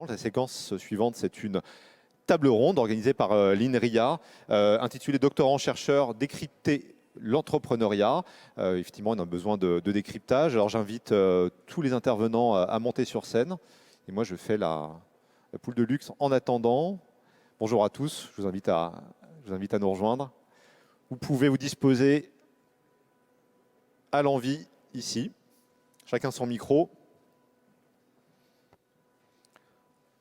La séquence suivante, c'est une table ronde organisée par l'INRIA, intitulée Doctorants-chercheurs, décrypter l'entrepreneuriat. Effectivement, on a besoin de décryptage. Alors j'invite tous les intervenants à monter sur scène. Et moi, je fais la poule de luxe en attendant. Bonjour à tous, je vous invite à nous rejoindre. Vous pouvez vous disposer à l'envie ici. Chacun son micro.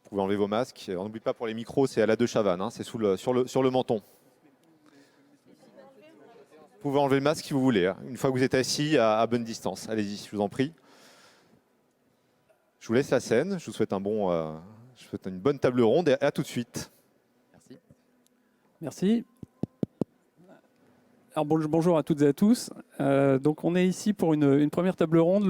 Vous pouvez enlever vos masques. On n'oublie pas pour les micros, c'est à la de Chavannes, hein, c'est sur le menton. Vous pouvez enlever le masque si vous voulez, hein, une fois que vous êtes assis à bonne distance. Allez-y, je vous en prie. Je vous laisse la scène. Je vous souhaite une bonne table ronde et à tout de suite. Merci. Merci. Alors bonjour à toutes et à tous. Donc on est ici pour une première table ronde.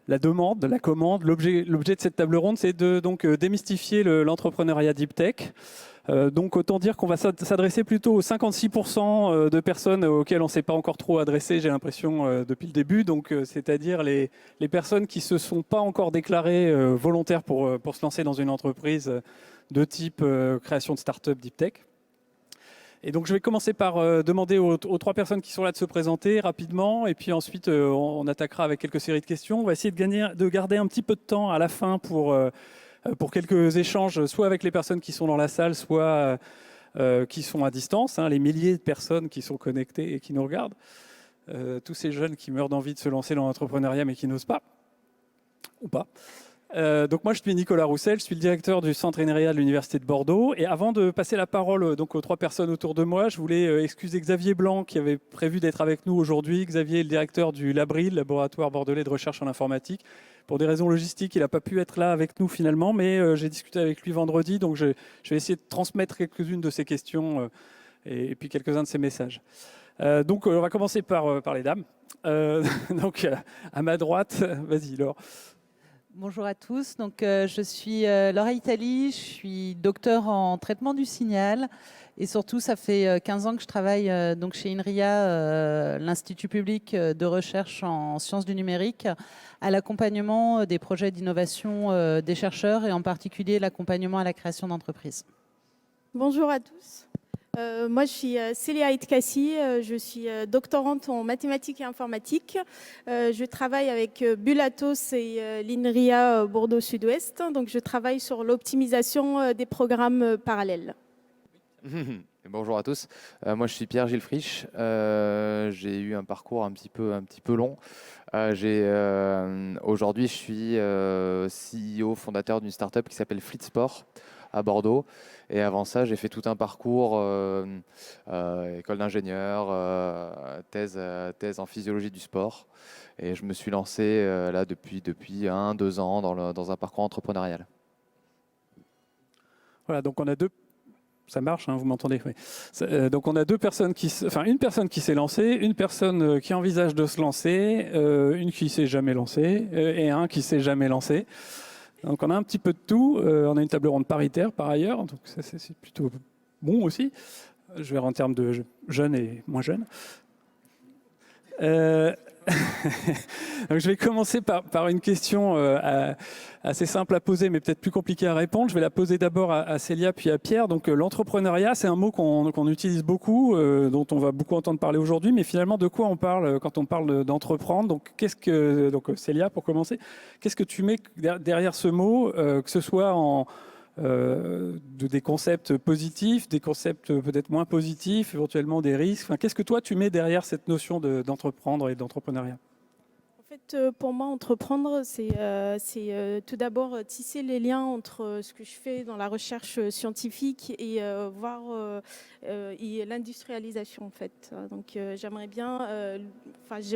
La demande, la commande, l'objet de cette table ronde, c'est de démystifier l'entrepreneuriat deep tech. Donc autant dire qu'on va s'adresser plutôt aux 56% de personnes auxquelles on ne s'est pas encore trop adressé, j'ai l'impression, depuis le début. Donc c'est-à-dire les personnes qui ne se sont pas encore déclarées volontaires pour se lancer dans une entreprise de type création de start-up deep tech. Et donc je vais commencer par demander aux trois personnes qui sont là de se présenter rapidement, et puis ensuite on attaquera avec quelques séries de questions. On va essayer de garder un petit peu de temps à la fin pour quelques échanges, soit avec les personnes qui sont dans la salle, soit qui sont à distance, hein, les milliers de personnes qui sont connectées et qui nous regardent. Tous ces jeunes qui meurent d'envie de se lancer dans l'entrepreneuriat mais qui n'osent pas, ou pas. Donc moi je suis Nicolas Roussel, je suis le directeur du centre INRIA de l'Université de Bordeaux, et avant de passer la parole aux trois personnes autour de moi, je voulais excuser Xavier Blanc qui avait prévu d'être avec nous aujourd'hui. Xavier est le directeur du LABRIL, laboratoire bordelais de recherche en informatique. Pour des raisons logistiques, il n'a pas pu être là avec nous finalement, mais j'ai discuté avec lui vendredi, donc je vais essayer de transmettre quelques-unes de ses questions et puis quelques-uns de ses messages. Donc on va commencer par les dames. Donc à ma droite, vas-y Laure. Bonjour à tous, donc, je suis Laura Itali, je suis docteur en traitement du signal et surtout ça fait 15 ans que je travaille donc chez INRIA, l'Institut public de recherche en sciences du numérique, à l'accompagnement des projets d'innovation des chercheurs et en particulier l'accompagnement à la création d'entreprises. Bonjour à tous. Moi, je suis Célia Itkassi, je suis doctorante en mathématiques et informatique. Je travaille avec Bulatos et l'INRIA Bordeaux Sud-Ouest. Donc, je travaille sur l'optimisation des programmes parallèles. Bonjour à tous. Moi, je suis Pierre-Gilles Frisch. J'ai eu un parcours un petit peu long. Aujourd'hui, je suis CEO fondateur d'une start-up qui s'appelle Fleet Sport à Bordeaux. Et avant ça, j'ai fait tout un parcours, école d'ingénieur, thèse en physiologie du sport. Et je me suis lancé là depuis 1-2 ans dans un parcours entrepreneurial. Voilà, donc on a deux. Ça marche, hein, vous m'entendez, oui. Donc on a une personne qui s'est lancée, une personne qui envisage de se lancer, une qui s'est jamais lancée et un qui s'est jamais lancé. Donc on a un petit peu de tout. On a une table ronde paritaire par ailleurs, donc ça c'est plutôt bon aussi. Je vais en termes de jeunes et moins jeunes. Donc je vais commencer par une question assez simple à poser, mais peut-être plus compliquée à répondre. Je vais la poser d'abord à Célia, puis à Pierre. Donc l'entrepreneuriat, c'est un mot qu'on utilise beaucoup, dont on va beaucoup entendre parler aujourd'hui. Mais finalement, de quoi on parle quand on parle d'entreprendre? Donc Célia, pour commencer, qu'est-ce que tu mets derrière ce mot, que ce soit des concepts positifs, des concepts peut-être moins positifs, éventuellement des risques. Enfin, qu'est-ce que toi tu mets derrière cette notion d'entreprendre et d'entrepreneuriat? En fait, pour moi, entreprendre, c'est tout d'abord tisser les liens entre ce que je fais dans la recherche scientifique et l'industrialisation, en fait. Donc, j'aimerais bien...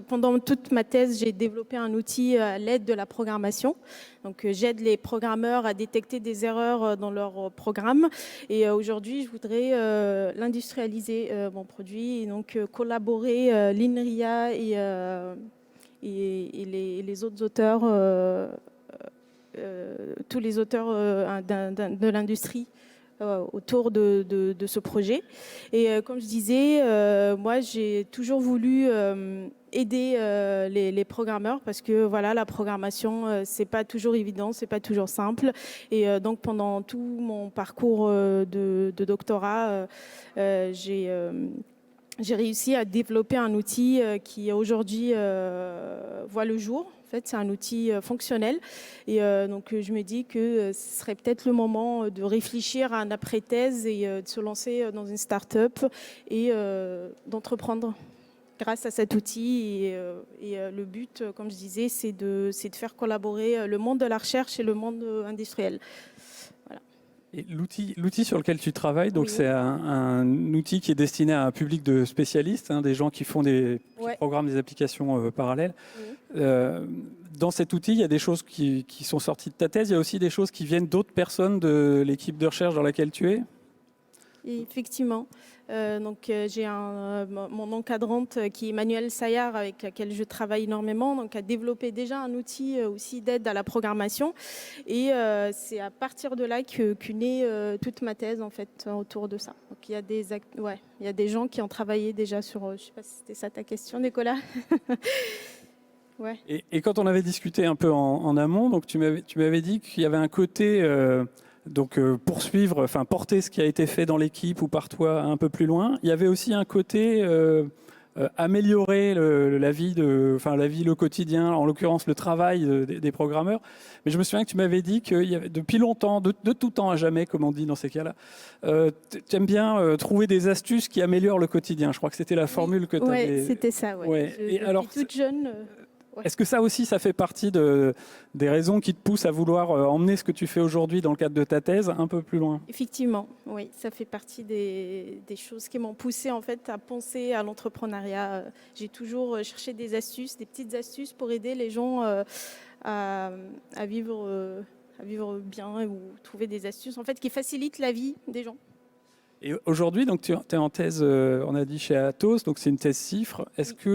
pendant toute ma thèse, j'ai développé un outil à l'aide de la programmation. Donc, j'aide les programmeurs à détecter des erreurs dans leur programme. Et aujourd'hui, je voudrais l'industrialiser, mon produit, et donc collaborer l'INRIA et les autres auteurs, tous les auteurs de l'industrie autour de ce projet. Et comme je disais, moi j'ai toujours voulu aider les programmeurs parce que voilà, la programmation, c'est pas toujours évident, c'est pas toujours simple. Et donc pendant tout mon parcours de doctorat, j'ai réussi à développer un outil qui aujourd'hui voit le jour. En fait, c'est un outil fonctionnel. Et donc, je me dis que ce serait peut-être le moment de réfléchir à un après-thèse et de se lancer dans une start-up et d'entreprendre grâce à cet outil. Et le but, comme je disais, c'est de faire collaborer le monde de la recherche et le monde industriel. Et l'outil sur lequel tu travailles, donc Oui. c'est un outil qui est destiné à un public de spécialistes, des gens qui font qui Ouais. programment des applications parallèles. Oui. Dans cet outil, il y a des choses qui sont sorties de ta thèse, il y a aussi des choses qui viennent d'autres personnes de l'équipe de recherche dans laquelle tu es. Et effectivement. J'ai mon encadrante qui est Emmanuelle Saillard, avec laquelle je travaille énormément, donc a développé déjà un outil aussi d'aide à la programmation. Et c'est à partir de là qu'est née toute ma thèse en fait autour de ça. Donc il y a des gens qui ont travaillé déjà sur. Je ne sais pas si c'était ça ta question, Nicolas. Ouais. Et quand on avait discuté un peu en amont, donc tu m'avais dit qu'il y avait un côté poursuivre, enfin porter ce qui a été fait dans l'équipe ou par toi un peu plus loin. Il y avait aussi un côté améliorer la vie, le quotidien, en l'occurrence le travail des programmeurs. Mais je me souviens que tu m'avais dit qu'il y avait depuis longtemps, de tout temps à jamais, comme on dit dans ces cas-là, tu aimes bien trouver des astuces qui améliorent le quotidien. Je crois que c'était la formule que tu avais. Oui, c'était ça. Ouais. Ouais. Et Depuis alors, toute jeune. est-ce que ça aussi, ça fait partie des raisons qui te poussent à vouloir emmener ce que tu fais aujourd'hui dans le cadre de ta thèse un peu plus loin? Effectivement, oui, ça fait partie des choses qui m'ont poussée en fait à penser à l'entrepreneuriat. J'ai toujours cherché des astuces, des petites astuces pour aider les gens à vivre bien ou trouver des astuces en fait qui facilitent la vie des gens. Et aujourd'hui, donc tu es en thèse, on a dit chez Atos, donc c'est une thèse CIFRE. Est-ce que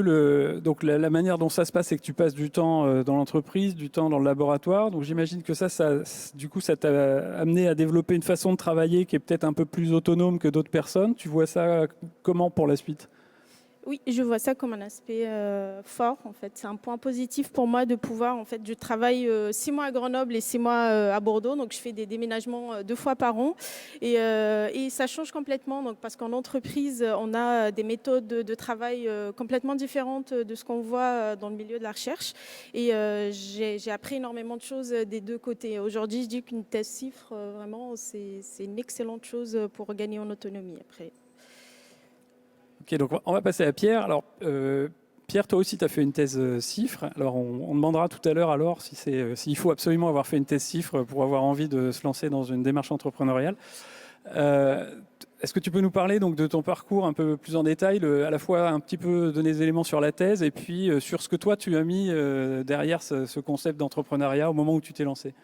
la manière dont ça se passe, c'est que tu passes du temps dans l'entreprise, du temps dans le laboratoire. Donc j'imagine que ça t'a amené à développer une façon de travailler qui est peut-être un peu plus autonome que d'autres personnes. Tu vois ça comment pour la suite? Oui, je vois ça comme un aspect fort en fait. C'est un point positif pour moi de pouvoir en fait. Je travaille 6 mois à Grenoble et 6 mois à Bordeaux, donc je fais des déménagements 2 fois par an et ça change complètement. Donc parce qu'en entreprise, on a des méthodes de travail complètement différentes de ce qu'on voit dans le milieu de la recherche et j'ai appris énormément de choses des deux côtés. Aujourd'hui, je dis qu'une thèse CIFRE vraiment c'est une excellente chose pour gagner en autonomie après. Ok, donc on va passer à Pierre. Alors, Pierre, toi aussi, tu as fait une thèse CIFRE. Alors, on demandera tout à l'heure alors s'il faut absolument avoir fait une thèse CIFRE pour avoir envie de se lancer dans une démarche entrepreneuriale. Est-ce que tu peux nous parler donc de ton parcours un peu plus en détail, à la fois un petit peu donner des éléments sur la thèse et puis sur ce que toi, tu as mis derrière ce concept d'entrepreneuriat au moment où tu t'es lancé?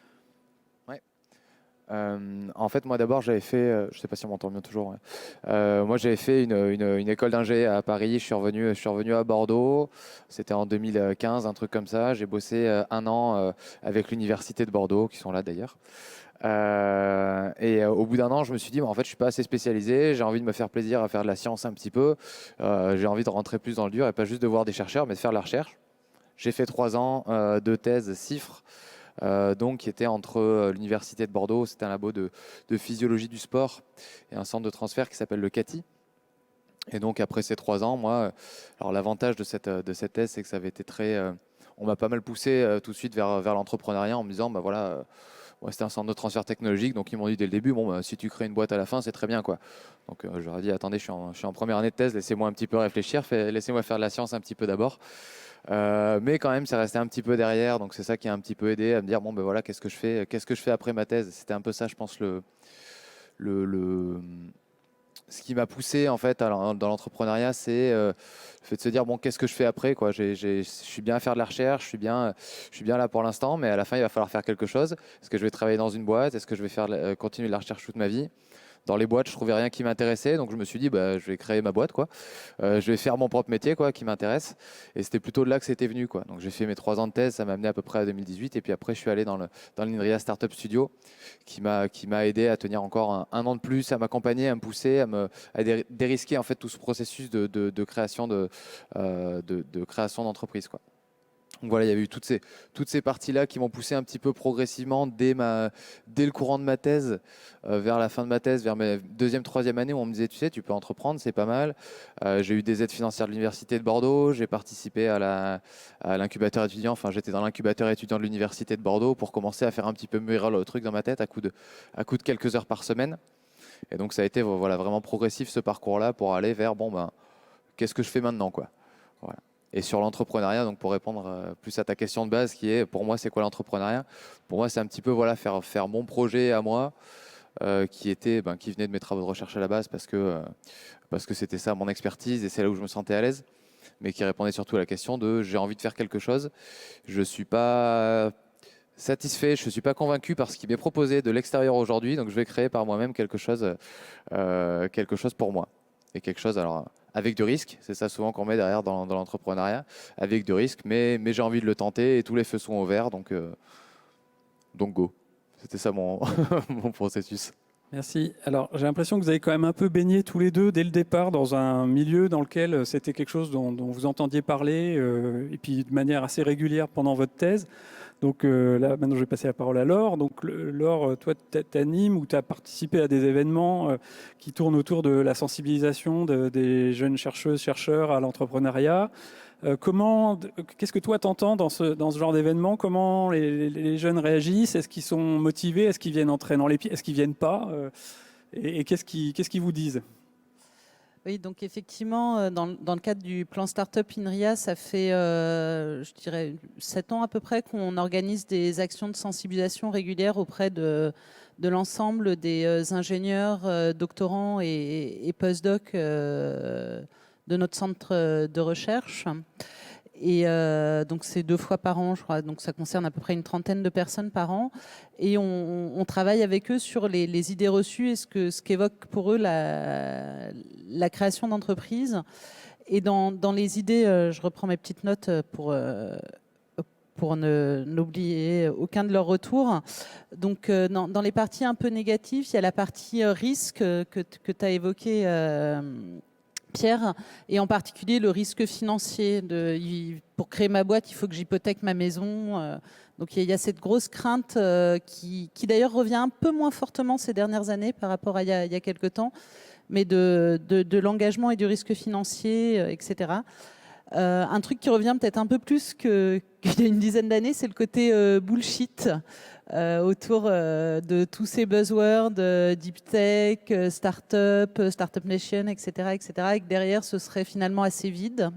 En fait, moi d'abord, j'avais fait, je ne sais pas si on m'entend bien toujours, ouais. Moi j'avais fait une école d'ingé à Paris, je suis revenu à Bordeaux, c'était en 2015, un truc comme ça. J'ai bossé 1 an avec l'université de Bordeaux, qui sont là d'ailleurs. Au bout d'1 an, je me suis dit, en fait, je suis pas assez spécialisé, j'ai envie de me faire plaisir à faire de la science un petit peu, j'ai envie de rentrer plus dans le dur et pas juste de voir des chercheurs, mais de faire de la recherche. J'ai fait 3 ans de thèse CIFRE. Qui était entre l'université de Bordeaux, c'était un labo de physiologie du sport et un centre de transfert qui s'appelle le CATI. Et donc après ces 3 ans, moi, alors l'avantage de cette thèse, c'est que ça avait été on m'a pas mal poussé tout de suite vers l'entrepreneuriat en me disant, bah voilà, c'était un centre de transfert technologique, donc ils m'ont dit dès le début, bon, bah, si tu crées une boîte à la fin, c'est très bien, quoi. Donc j'aurais dit, attendez, je suis en première année de thèse, laissez-moi un petit peu réfléchir, laissez-moi faire de la science un petit peu d'abord. Mais quand même, ça restait un petit peu derrière, donc c'est ça qui a un petit peu aidé à me dire, bon ben voilà, qu'est-ce que je fais après ma thèse? C'était un peu ça, je pense, ce qui m'a poussé en fait dans l'entrepreneuriat, c'est le fait de se dire, bon, qu'est-ce que je fais après, quoi. Je suis bien à faire de la recherche, je suis bien là pour l'instant, mais à la fin, il va falloir faire quelque chose. Est-ce que je vais travailler dans une boîte? Est-ce que je vais continuer de la recherche toute ma vie? dans les boîtes, je trouvais rien qui m'intéressait. Donc je me suis dit, bah, je vais créer ma boîte, quoi. Je vais faire mon propre métier, quoi, qui m'intéresse. Et c'était plutôt de là que c'était venu, quoi. Donc j'ai fait mes 3 ans de thèse, ça m'a amené à peu près à 2018. Et puis après, je suis allé dans l'INRIA Startup Studio, qui m'a aidé à tenir encore un an de plus, à m'accompagner, à me pousser, à dérisquer en fait tout ce processus de création de création d'entreprise, quoi. Donc voilà, il y avait eu toutes ces parties-là qui m'ont poussé un petit peu progressivement dès le courant de ma thèse, vers la fin de ma thèse, vers ma deuxième, troisième année, où on me disait, tu sais, tu peux entreprendre, c'est pas mal. J'ai eu des aides financières de l'Université de Bordeaux, j'ai participé à l'incubateur étudiant, enfin j'étais dans l'incubateur étudiant de l'Université de Bordeaux pour commencer à faire un petit peu mûrir le truc dans ma tête à coup de quelques heures par semaine. Et donc ça a été voilà, vraiment progressif ce parcours-là pour aller vers, bon ben, qu'est-ce que je fais maintenant, quoi. Voilà. Et sur l'entrepreneuriat, donc pour répondre plus à ta question de base, qui est pour moi, c'est quoi l'entrepreneuriat? Pour moi, c'est un petit peu voilà, faire mon projet à moi, qui venait de mes travaux de recherche à la base parce que c'était ça mon expertise et c'est là où je me sentais à l'aise, mais qui répondait surtout à la question de j'ai envie de faire quelque chose. Je ne suis pas satisfait, je ne suis pas convaincu par ce qui m'est proposé de l'extérieur aujourd'hui, donc je vais créer par moi-même quelque chose pour moi. Et quelque chose, alors avec du risque, c'est ça souvent qu'on met derrière dans l'entrepreneuriat, avec du risque, mais j'ai envie de le tenter et tous les feux sont ouverts, donc go. C'était ça mon, mon processus. Merci. Alors, j'ai l'impression que vous avez quand même un peu baigné tous les deux dès le départ dans un milieu dans lequel c'était quelque chose dont vous entendiez parler, et puis de manière assez régulière pendant votre thèse. Donc là, maintenant, je vais passer la parole à Laure. Donc, Laure, toi, tu animes ou tu as participé à des événements qui tournent autour de la sensibilisation des jeunes chercheuses, chercheurs à l'entrepreneuriat. Qu'est-ce que toi t'entends dans ce genre d'événement? Comment les jeunes réagissent? Est-ce qu'ils sont motivés? Est-ce qu'ils viennent en traînant les pieds? Est-ce qu'ils viennent pas? Et qu'est-ce qu'ils vous disent? Oui, donc effectivement, dans le cadre du plan Startup INRIA, ça fait, je dirais, 7 ans à peu près qu'on organise des actions de sensibilisation régulières auprès de l'ensemble des ingénieurs, doctorants et postdocs de notre centre de recherche. Et donc c'est 2 fois par an, je crois. Donc ça concerne à peu près une 30aine de personnes par an. Et on travaille avec eux sur les idées reçues et ce qu'évoque pour eux la création d'entreprises. Et dans les idées, je reprends mes petites notes pour n'oublier aucun de leurs retours. Donc dans les parties un peu négatives, il y a la partie risque que tu as évoquée, Pierre, et en particulier le risque financier. Pour créer ma boîte, il faut que j'hypothèque ma maison. Donc il y a cette grosse crainte qui d'ailleurs revient un peu moins fortement ces dernières années par rapport à il y a quelques temps, mais de l'engagement et du risque financier, etc. Un truc qui revient peut-être un peu plus qu'il y a une dizaine d'années, c'est le côté bullshit. Autour de tous ces buzzwords, deep tech, startup nation, etc., etc., et que derrière, ce serait finalement assez vide.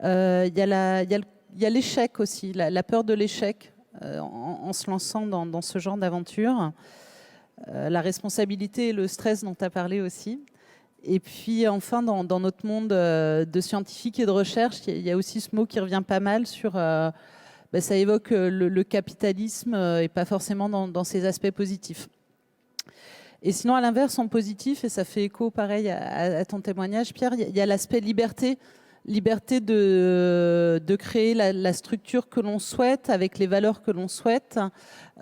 Il y a l'échec aussi, la peur de l'échec en se lançant dans ce genre d'aventure. La responsabilité et le stress dont tu as parlé aussi. Et puis enfin, dans notre monde de scientifiques et de recherche, il y a aussi ce mot qui revient pas mal sur... ça évoque le capitalisme et pas forcément dans ses aspects positifs. Et sinon, à l'inverse, en positif, et ça fait écho pareil à ton témoignage, Pierre, il y a l'aspect liberté de créer la structure que l'on souhaite avec les valeurs que l'on souhaite, et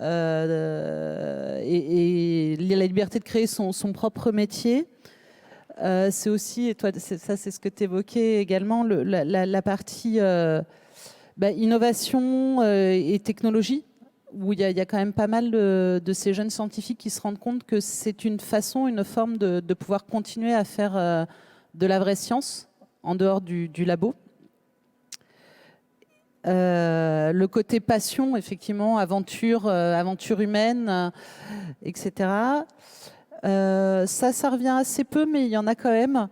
la liberté de créer son propre métier. C'est aussi, et toi, ça c'est ce que tu évoquais également, la partie... innovation et technologie, où il y a quand même pas mal de ces jeunes scientifiques qui se rendent compte que c'est une forme de pouvoir continuer à faire de la vraie science en dehors du labo. Le côté passion, effectivement, aventure humaine, etc. Ça revient assez peu, mais il y en a quand même.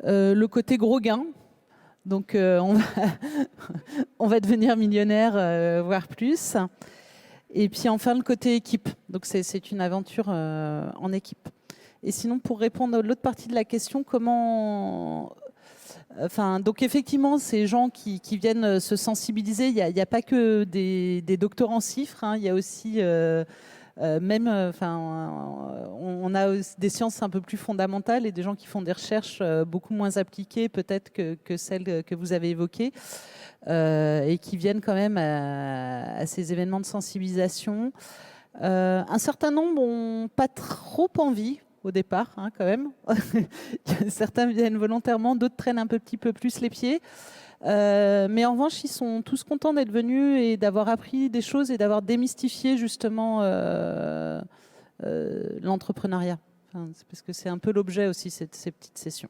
Le côté gros gain. Donc on va devenir millionnaire, voire plus. Et puis enfin le côté équipe. Donc c'est une aventure en équipe. Et sinon, pour répondre à l'autre partie de la question, donc effectivement, ces gens qui viennent se sensibiliser, il n'y a pas que des docteurs en chiffres, hein. Il y a aussi On a aussi des sciences un peu plus fondamentales et des gens qui font des recherches beaucoup moins appliquées peut-être que celles que vous avez évoquées et qui viennent quand même à ces événements de sensibilisation. Un certain nombre n'ont pas trop envie au départ, hein, quand même. Certains viennent volontairement, d'autres traînent un petit peu plus les pieds. Mais en revanche, ils sont tous contents d'être venus et d'avoir appris des choses et d'avoir démystifié justement l'entrepreneuriat. Enfin, parce que c'est un peu l'objet aussi, ces petites sessions.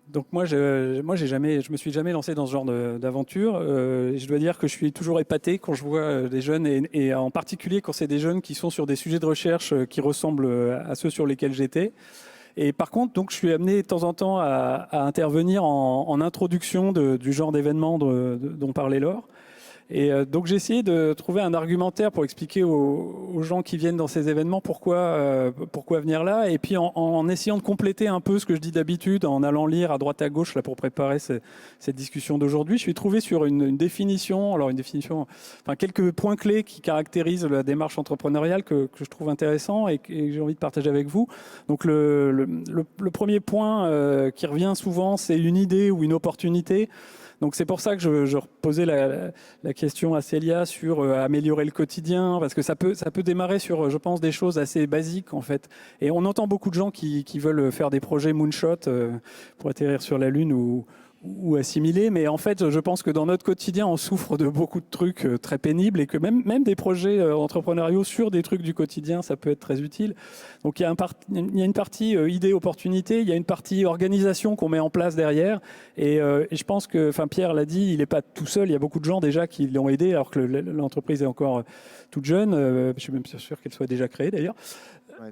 Donc moi, je me suis jamais lancé dans ce genre d'aventure. Je dois dire que je suis toujours épaté quand je vois des jeunes, et en particulier quand c'est des jeunes qui sont sur des sujets de recherche qui ressemblent à ceux sur lesquels j'étais. Et par contre, donc, je suis amené de temps en temps à intervenir en introduction du genre d'événement dont parlait Laure. Et donc j'ai essayé de trouver un argumentaire pour expliquer aux gens qui viennent dans ces événements pourquoi venir là, et puis en essayant de compléter un peu ce que je dis d'habitude, en allant lire à droite à gauche là, pour préparer cette discussion d'aujourd'hui. Je suis trouvé sur une définition, quelques points clés qui caractérisent la démarche entrepreneuriale que je trouve intéressant et que j'ai envie de partager avec vous. Donc le premier point qui revient souvent, c'est une idée ou une opportunité. Donc c'est pour ça que je reposais la question à Célia sur améliorer le quotidien, parce que ça peut démarrer sur, je pense, des choses assez basiques en fait. Et on entend beaucoup de gens qui veulent faire des projets moonshot pour atterrir sur la Lune ou assimilés, mais en fait je pense que dans notre quotidien on souffre de beaucoup de trucs très pénibles, et que même des projets entrepreneuriaux sur des trucs du quotidien, ça peut être très utile. Donc il y a une partie idée, opportunité, il y a une partie organisation qu'on met en place derrière, et je pense que, Pierre l'a dit, il n'est pas tout seul, il y a beaucoup de gens déjà qui l'ont aidé alors que l'entreprise est encore toute jeune, je suis même sûr qu'elle soit déjà créée d'ailleurs.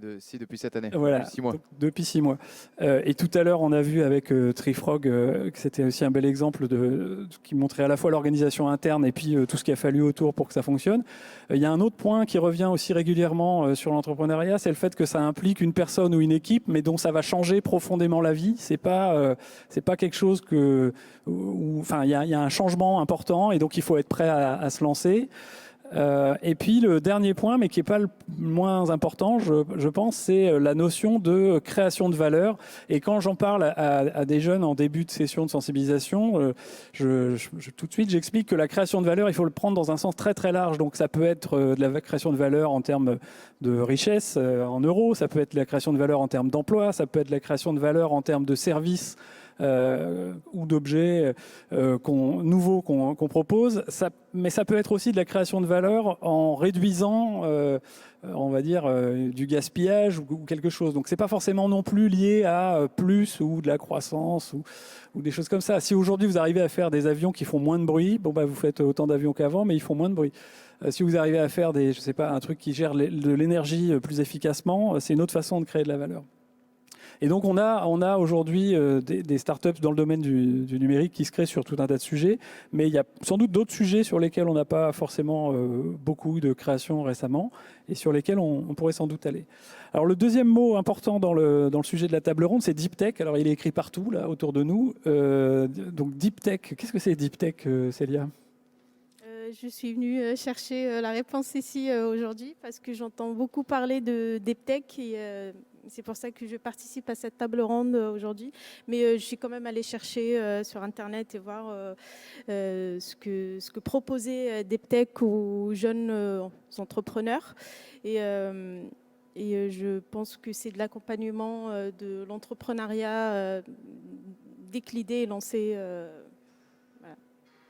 Depuis cette année, voilà, depuis 6 mois. Depuis 6 mois. Et tout à l'heure, on a vu avec Trifrog que c'était aussi un bel exemple qui montrait à la fois l'organisation interne et puis tout ce qu'il a fallu autour pour que ça fonctionne. Il y a un autre point qui revient aussi régulièrement sur l'entrepreneuriat, c'est le fait que ça implique une personne ou une équipe, mais dont ça va changer profondément la vie. C'est pas quelque chose il y a un changement important, et donc il faut être prêt à se lancer. Et puis le dernier point, mais qui n'est pas le moins important, je pense, c'est la notion de création de valeur. Et quand j'en parle à des jeunes en début de session de sensibilisation, tout de suite j'explique que la création de valeur, il faut le prendre dans un sens très très large. Donc ça peut être de la création de valeur en termes de richesse en euros, ça peut être de la création de valeur en termes d'emploi, ça peut être de la création de valeur en termes de services ou d'objets nouveaux qu'on propose, mais ça peut être aussi de la création de valeur en réduisant, on va dire, du gaspillage ou quelque chose. Donc c'est pas forcément non plus lié à plus ou de la croissance ou des choses comme ça. Si aujourd'hui vous arrivez à faire des avions qui font moins de bruit, vous faites autant d'avions qu'avant, mais ils font moins de bruit. Si vous arrivez à faire un truc qui gère de l'énergie plus efficacement, c'est une autre façon de créer de la valeur. Et donc on a aujourd'hui des startups dans le domaine du numérique qui se créent sur tout un tas de sujets, mais il y a sans doute d'autres sujets sur lesquels on n'a pas forcément beaucoup de création récemment et sur lesquels on pourrait sans doute aller. Alors le deuxième mot important dans le sujet de la table ronde, c'est Deep Tech. Alors il est écrit partout là autour de nous. Donc Deep Tech, qu'est-ce que c'est Deep Tech, Célia ? Je suis venue chercher la réponse ici aujourd'hui parce que j'entends beaucoup parler de Deep Tech et c'est pour ça que je participe à cette table ronde aujourd'hui. Mais je suis quand même allée chercher sur Internet et voir ce que proposait Deep Tech aux jeunes entrepreneurs. Et je pense que c'est de l'accompagnement de l'entrepreneuriat dès que l'idée est lancée.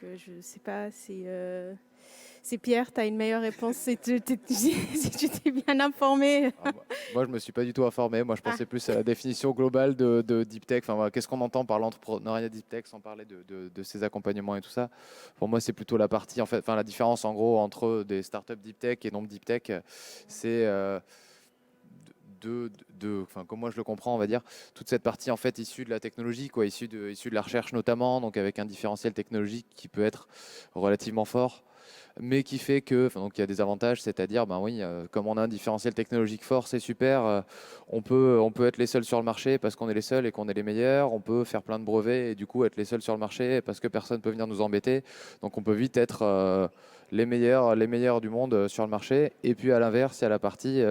Je ne sais pas si c'est Pierre, tu as une meilleure réponse si tu t'es bien informé. Moi, je ne me suis pas du tout informé. Moi, je pensais plus à la définition globale de Deep Tech. Qu'est-ce qu'on entend par l'entrepreneuriat Deep Tech sans parler de ces accompagnements et tout ça. Pour moi, c'est plutôt la partie, la différence en gros entre des startups Deep Tech et non Deep Tech, c'est comme moi je le comprends, on va dire, toute cette partie en fait issue de la technologie, issue de la recherche notamment, donc avec un différentiel technologique qui peut être relativement fort. mais qui fait que, donc il y a des avantages, c'est-à-dire, ben oui, comme on a un différentiel technologique fort, c'est super, on peut être les seuls sur le marché parce qu'on est les seuls et qu'on est les meilleurs, on peut faire plein de brevets et du coup être les seuls sur le marché parce que personne ne peut venir nous embêter, donc on peut vite être les meilleurs du monde sur le marché. Et puis à l'inverse, il y a la partie...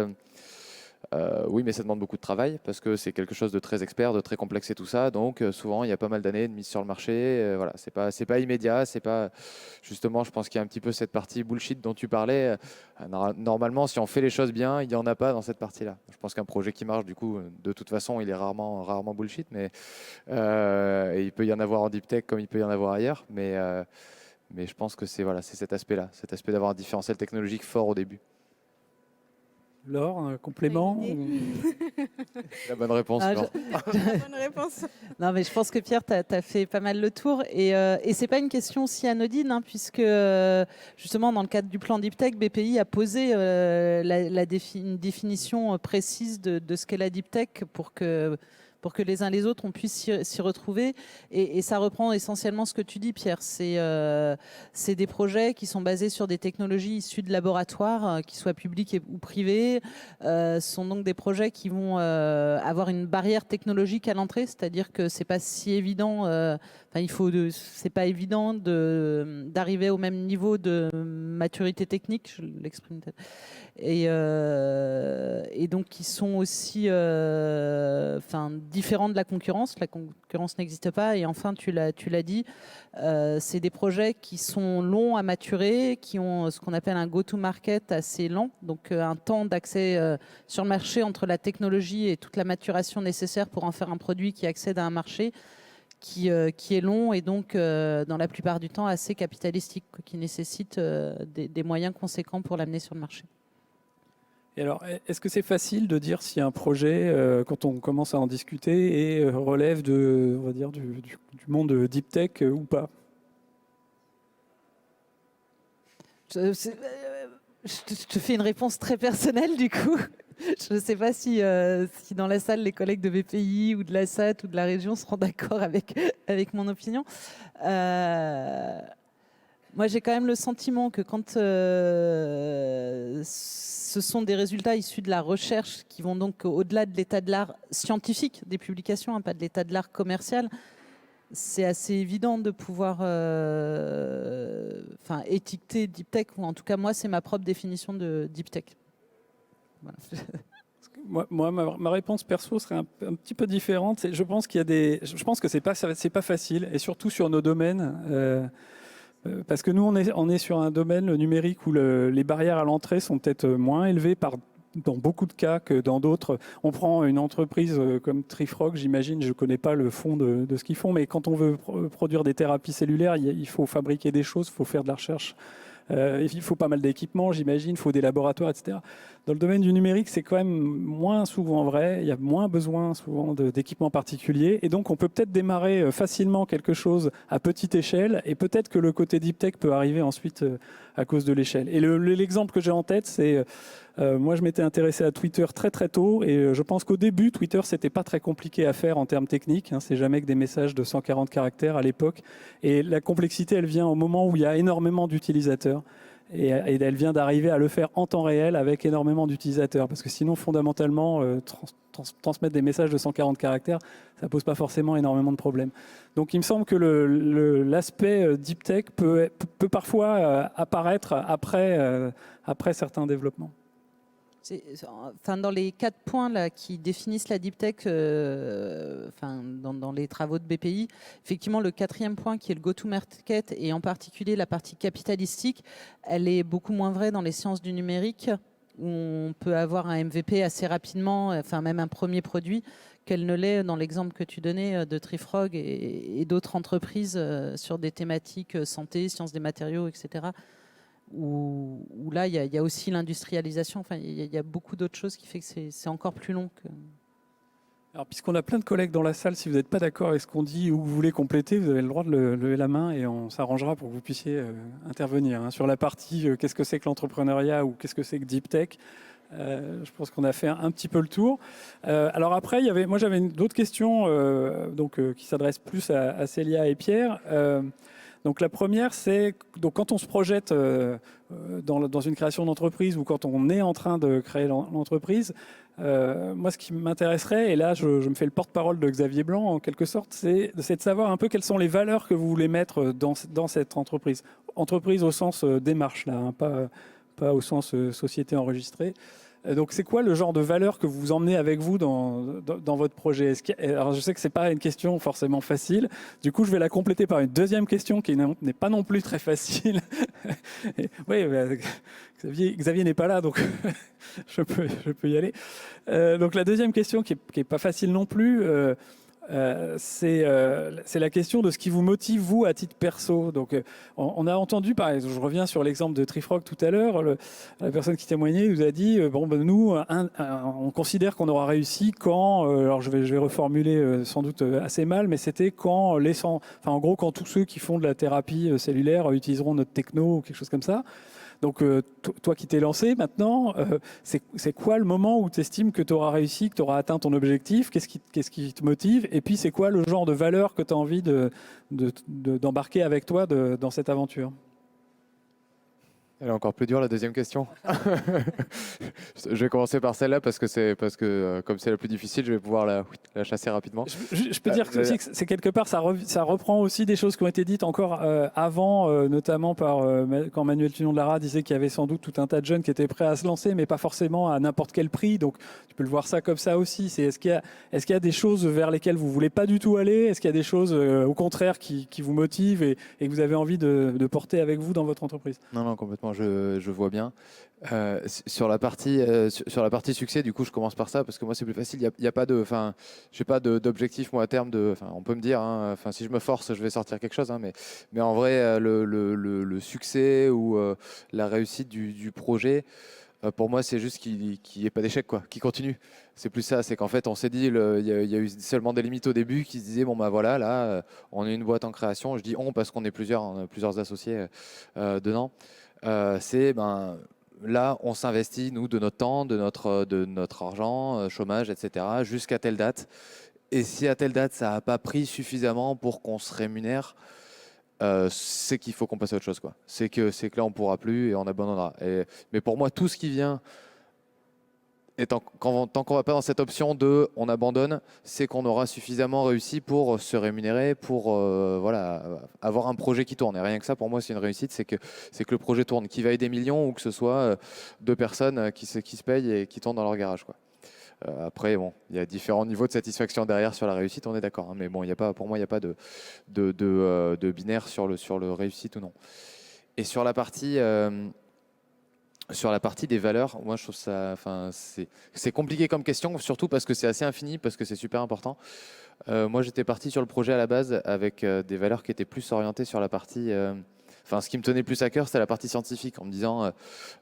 oui, mais ça demande beaucoup de travail parce que c'est quelque chose de très expert, de très complexe et tout ça. Donc souvent, il y a pas mal d'années de mise sur le marché. Voilà, c'est pas immédiat, c'est pas justement. Je pense qu'il y a un petit peu cette partie bullshit dont tu parlais. Normalement, si on fait les choses bien, il y en a pas dans cette partie-là. Je pense qu'un projet qui marche, du coup, de toute façon, il est rarement bullshit. Mais et il peut y en avoir en deep tech comme il peut y en avoir ailleurs. Mais je pense que c'est voilà, c'est cet aspect-là, cet aspect d'avoir un différentiel technologique fort au début. Laure, un complément La bonne réponse. Ah, Laure. Bonne réponse. Non, mais je pense que Pierre, tu as fait pas mal le tour. Et ce n'est pas une question si anodine, hein, puisque justement, dans le cadre du plan Deep Tech, BPI a posé une définition précise de ce qu'est la Deep Tech pour que les uns les autres on puisse s'y retrouver. Et ça reprend essentiellement ce que tu dis, Pierre. C'est des projets qui sont basés sur des technologies issues de laboratoires, qu'ils soient publics ou privés. Ce sont donc des projets qui vont avoir une barrière technologique à l'entrée, c'est-à-dire que c'est pas si évident. C'est pas évident d'arriver au même niveau de maturité technique, je l'exprime peut-être. Et donc qui sont aussi différents de la concurrence. La concurrence n'existe pas. Et enfin, tu l'as dit, c'est des projets qui sont longs à maturer, qui ont ce qu'on appelle un go-to-market assez lent, donc un temps d'accès sur le marché entre la technologie et toute la maturation nécessaire pour en faire un produit qui accède à un marché qui est long et donc dans la plupart du temps assez capitalistique, qui nécessite des moyens conséquents pour l'amener sur le marché. Et alors, est-ce que c'est facile de dire si un projet, quand on commence à en discuter, relève on va dire, du monde deep tech ou pas? Je te fais une réponse très personnelle du coup. Je ne sais pas si dans la salle, les collègues de BPI ou de la SAT ou de la région seront d'accord avec mon opinion. Moi, j'ai quand même le sentiment que quand ce sont des résultats issus de la recherche qui vont donc au-delà de l'état de l'art scientifique des publications, hein, pas de l'état de l'art commercial, c'est assez évident de pouvoir étiqueter Deep Tech, ou en tout cas, moi, c'est ma propre définition de Deep Tech. Voilà. Moi, ma réponse perso serait un petit peu différente. Je pense que c'est pas facile, et surtout sur nos domaines. Parce que nous, on est sur un domaine, le numérique, où les barrières à l'entrée sont peut-être moins élevées dans beaucoup de cas que dans d'autres. On prend une entreprise comme Trifrog, j'imagine, je ne connais pas le fond de ce qu'ils font, mais quand on veut produire des thérapies cellulaires, il faut fabriquer des choses, il faut faire de la recherche. Il faut pas mal d'équipements, j'imagine, il faut des laboratoires, etc. Dans le domaine du numérique, c'est quand même moins souvent vrai. Il y a moins besoin souvent d'équipements particuliers. Et donc, on peut peut-être démarrer facilement quelque chose à petite échelle. Et peut-être que le côté deep tech peut arriver ensuite à cause de l'échelle. Et l'exemple que j'ai en tête, c'est... moi, je m'étais intéressé à Twitter très très tôt. Et je pense qu'au début, Twitter, c'était pas très compliqué à faire en termes techniques. Hein. C'est jamais que des messages de 140 caractères à l'époque. Et la complexité, elle vient au moment où il y a énormément d'utilisateurs. Et elle vient d'arriver à le faire en temps réel avec énormément d'utilisateurs. Parce que sinon, fondamentalement, transmettre des messages de 140 caractères, ça pose pas forcément énormément de problèmes. Donc il me semble que l'aspect deep tech peut parfois apparaître après certains développements. Dans les 4 points là, qui définissent la deep tech, dans les travaux de BPI, effectivement, le 4e point qui est le go-to-market et en particulier la partie capitalistique, elle est beaucoup moins vraie dans les sciences du numérique où on peut avoir un MVP assez rapidement, même un premier produit, qu'elle ne l'est dans l'exemple que tu donnais de Trifrog et d'autres entreprises sur des thématiques santé, sciences des matériaux, etc. Où là, il y a aussi l'industrialisation. Il y a beaucoup d'autres choses qui fait que c'est encore plus long. Alors, puisqu'on a plein de collègues dans la salle, si vous n'êtes pas d'accord avec ce qu'on dit ou que vous voulez compléter, vous avez le droit de lever la main et on s'arrangera pour que vous puissiez intervenir. Hein. Sur la partie qu'est-ce que c'est que l'entrepreneuriat ou qu'est-ce que c'est que Deep Tech, je pense qu'on a fait un petit peu le tour. Alors après, moi j'avais d'autres questions qui s'adressent plus à Célia et Pierre. Donc la première, c'est donc quand on se projette dans une création d'entreprise ou quand on est en train de créer l'entreprise, moi ce qui m'intéresserait, et là je me fais le porte-parole de Xavier Blanc en quelque sorte, c'est de savoir un peu quelles sont les valeurs que vous voulez mettre dans cette entreprise. Entreprise au sens démarche, là, hein, pas au sens société enregistrée. Donc, c'est quoi le genre de valeur que vous emmenez avec vous dans votre projet? Alors, je sais que ce n'est pas une question forcément facile. Du coup, je vais la compléter par une deuxième question qui n'est pas non plus très facile. Oui, Xavier n'est pas là, donc je peux y aller. Donc, la deuxième question qui n'est pas facile non plus, c'est la question de ce qui vous motive, vous, à titre perso. Donc, on a entendu, par exemple, je reviens sur l'exemple de Trifrog tout à l'heure, la personne qui témoignait nous a dit, nous, on considère qu'on aura réussi quand, alors je vais reformuler sans doute assez mal, mais c'était quand en gros, quand tous ceux qui font de la thérapie cellulaire utiliseront notre techno ou quelque chose comme ça. Donc, toi qui t'es lancé maintenant, c'est quoi le moment où tu estimes que tu auras réussi, que tu auras atteint ton objectif? Qu'est-ce qui te motive? Et puis, c'est quoi le genre de valeur que tu as envie d'embarquer avec toi dans cette aventure? Elle est encore plus dure, la deuxième question. Je vais commencer par celle-là parce que comme c'est la plus difficile, je vais pouvoir la chasser rapidement. Je peux dire aussi que c'est quelque part, ça reprend aussi des choses qui ont été dites encore avant, notamment quand Manuel Tunon de Lara disait qu'il y avait sans doute tout un tas de jeunes qui étaient prêts à se lancer, mais pas forcément à n'importe quel prix. Donc, tu peux le voir ça comme ça aussi. Est-ce qu'il y a des choses vers lesquelles vous ne voulez pas du tout aller? Est-ce qu'il y a des choses, au contraire, qui vous motivent et que vous avez envie de porter avec vous dans votre entreprise? Non, complètement. Je vois bien. Sur la partie succès, du coup, je commence par ça parce que moi, c'est plus facile. Il y a pas de, j'ai pas d'objectif moi à terme on peut me dire, si je me force, je vais sortir quelque chose. Mais en vrai, le succès ou la réussite du projet, pour moi, c'est juste qu'il n'y ait pas d'échec, quoi, qu'il continue. C'est plus ça, c'est qu'en fait, on s'est dit, il y a eu seulement des limites au début qui se disaient, voilà, là, on est une boîte en création. Je dis on parce qu'on est plusieurs associés dedans. Là, on s'investit, nous, de notre temps, de notre argent, chômage, etc., jusqu'à telle date. Et si à telle date, ça n'a pas pris suffisamment pour qu'on se rémunère, c'est qu'il faut qu'on passe à autre chose, quoi. C'est que là, on ne pourra plus et on abandonnera. Mais pour moi, tout ce qui vient, et tant qu'on ne va pas dans cette option de on abandonne, c'est qu'on aura suffisamment réussi pour se rémunérer, pour avoir un projet qui tourne. Et rien que ça, pour moi, c'est une réussite, c'est que le projet tourne, qu'il vaille des millions ou que ce soit deux personnes qui se payent et qui tournent dans leur garage, quoi. Après, il y a différents niveaux de satisfaction derrière sur la réussite, on est d'accord. Mais pour moi, il n'y a pas de binaire sur le réussite ou non. Et sur la partie des valeurs, moi je trouve ça, c'est compliqué comme question, surtout parce que c'est assez infini, parce que c'est super important. Moi j'étais parti sur le projet à la base avec des valeurs qui étaient plus orientées sur la partie, ce qui me tenait plus à cœur, c'était la partie scientifique, en me disant,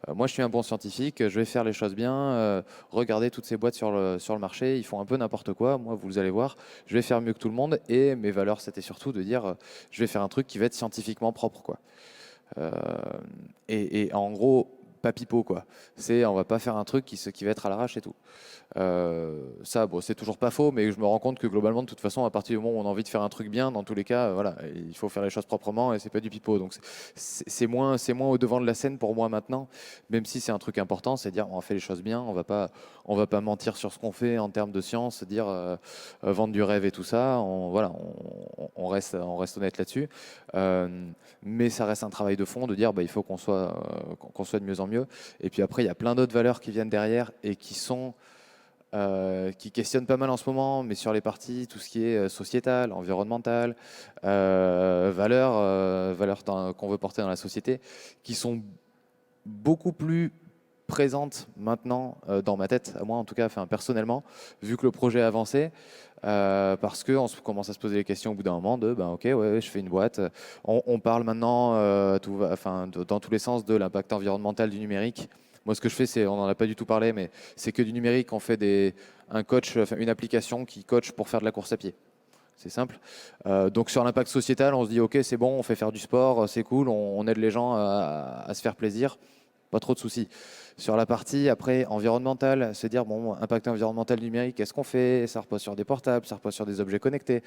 moi je suis un bon scientifique, je vais faire les choses bien, regardez toutes ces boîtes sur le marché, ils font un peu n'importe quoi, moi vous allez voir, je vais faire mieux que tout le monde, et mes valeurs c'était surtout de dire, je vais faire un truc qui va être scientifiquement propre, quoi. Et en gros, pas pipeau, quoi. On va pas faire un truc qui va être à l'arrache et tout. C'est toujours pas faux, mais je me rends compte que globalement, de toute façon, à partir du moment où on a envie de faire un truc bien, dans tous les cas, il faut faire les choses proprement et c'est pas du pipeau. Donc c'est moins au devant de la scène pour moi maintenant, même si c'est un truc important, c'est dire on fait les choses bien, on va pas mentir sur ce qu'on fait en termes de science, dire vendre du rêve et tout ça. On reste honnête là-dessus. Mais ça reste un travail de fond de dire il faut qu'on soit de mieux en mieux. Et puis après, il y a plein d'autres valeurs qui viennent derrière et qui questionnent pas mal en ce moment, mais sur les parties, tout ce qui est sociétal, environnemental, valeurs qu'on veut porter dans la société, qui sont beaucoup plus présentes maintenant dans ma tête, à moi en tout cas, personnellement, vu que le projet a avancé. Parce qu'on commence à se poser les questions au bout d'un moment de ok, ouais, je fais une boîte. On parle maintenant dans tous les sens de l'impact environnemental du numérique. Moi, ce que je fais, on n'en a pas du tout parlé, mais c'est que du numérique. On fait une application qui coach pour faire de la course à pied. C'est simple. Donc sur l'impact sociétal, on se dit ok, c'est bon, on fait faire du sport, c'est cool, on aide les gens à se faire plaisir. pas trop de soucis. Sur la partie après environnementale, se dire bon, impact environnemental numérique, qu'est-ce qu'on fait? Ça repose sur des portables, ça repose sur des objets connectés.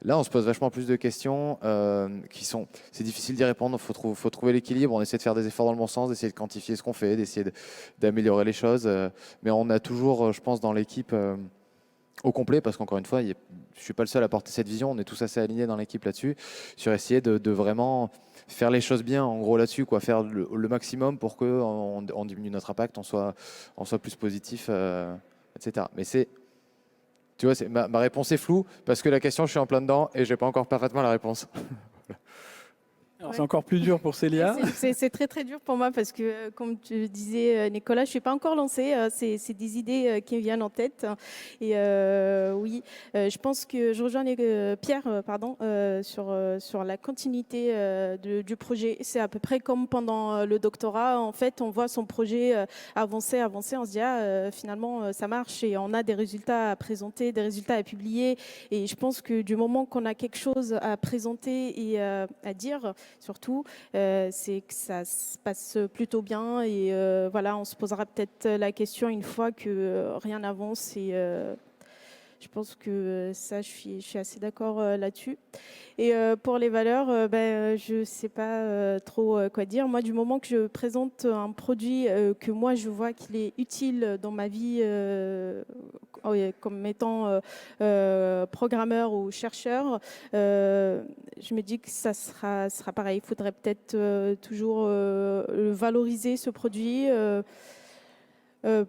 Là, on se pose vachement plus de questions qui sont, c'est difficile d'y répondre, faut trouver l'équilibre, on essaie de faire des efforts dans le bon sens, d'essayer de quantifier ce qu'on fait, d'essayer d'améliorer les choses, mais on a toujours, je pense, dans l'équipe au complet, parce qu'encore une fois, je ne suis pas le seul à porter cette vision, on est tous assez alignés dans l'équipe là-dessus, sur essayer de vraiment faire les choses bien, en gros là-dessus, quoi, faire le maximum pour qu'on on diminue notre impact, on soit plus positif, etc. Mais tu vois, ma réponse est floue, parce que la question, je suis en plein dedans, et je n'ai pas encore parfaitement la réponse. Alors, c'est encore plus dur pour Célia. C'est très très dur pour moi parce que, comme tu disais, Nicolas, je ne suis pas encore lancée. C'est des idées qui me viennent en tête. Et oui, je pense que je rejoins Pierre sur la continuité du projet. C'est à peu près comme pendant le doctorat. En fait, on voit son projet avancer. On se dit, finalement, ça marche et on a des résultats à présenter, des résultats à publier. Et je pense que du moment qu'on a quelque chose à présenter et à dire, surtout, c'est que ça se passe plutôt bien et voilà, on se posera peut-être la question une fois que rien n'avance et je pense que ça, je suis assez d'accord là-dessus. Et pour les valeurs, je ne sais pas trop quoi dire. Moi, du moment que je présente un produit que moi, je vois qu'il est utile dans ma vie comme étant programmeur ou chercheur, je me dis que ça sera pareil. Il faudrait peut-être toujours valoriser ce produit,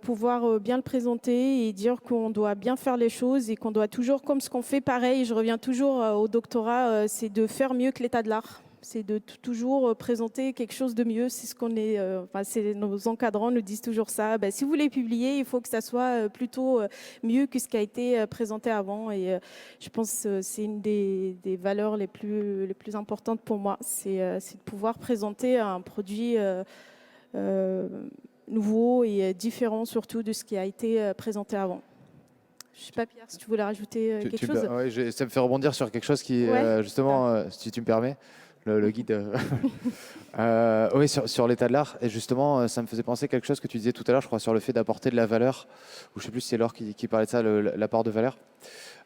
pouvoir bien le présenter et dire qu'on doit bien faire les choses et qu'on doit toujours, comme ce qu'on fait pareil, je reviens toujours au doctorat, c'est de faire mieux que l'état de l'art. C'est de toujours présenter quelque chose de mieux. C'est ce qu'on est. Nos encadrants nous disent toujours ça. Si vous voulez publier, il faut que ça soit plutôt mieux que ce qui a été présenté avant. Et je pense que c'est une des valeurs les plus importantes pour moi. C'est de pouvoir présenter un produit nouveau et différent surtout de ce qui a été présenté avant. Je ne sais pas, Pierre, si tu voulais rajouter quelque chose. Ouais, ça me fait rebondir sur quelque chose qui, justement, si tu me permets, le guide. Oui, sur l'état de l'art. Et justement, ça me faisait penser quelque chose que tu disais tout à l'heure, je crois, sur le fait d'apporter de la valeur. Ou je ne sais plus si c'est Laure qui parlait de ça, l'apport de valeur.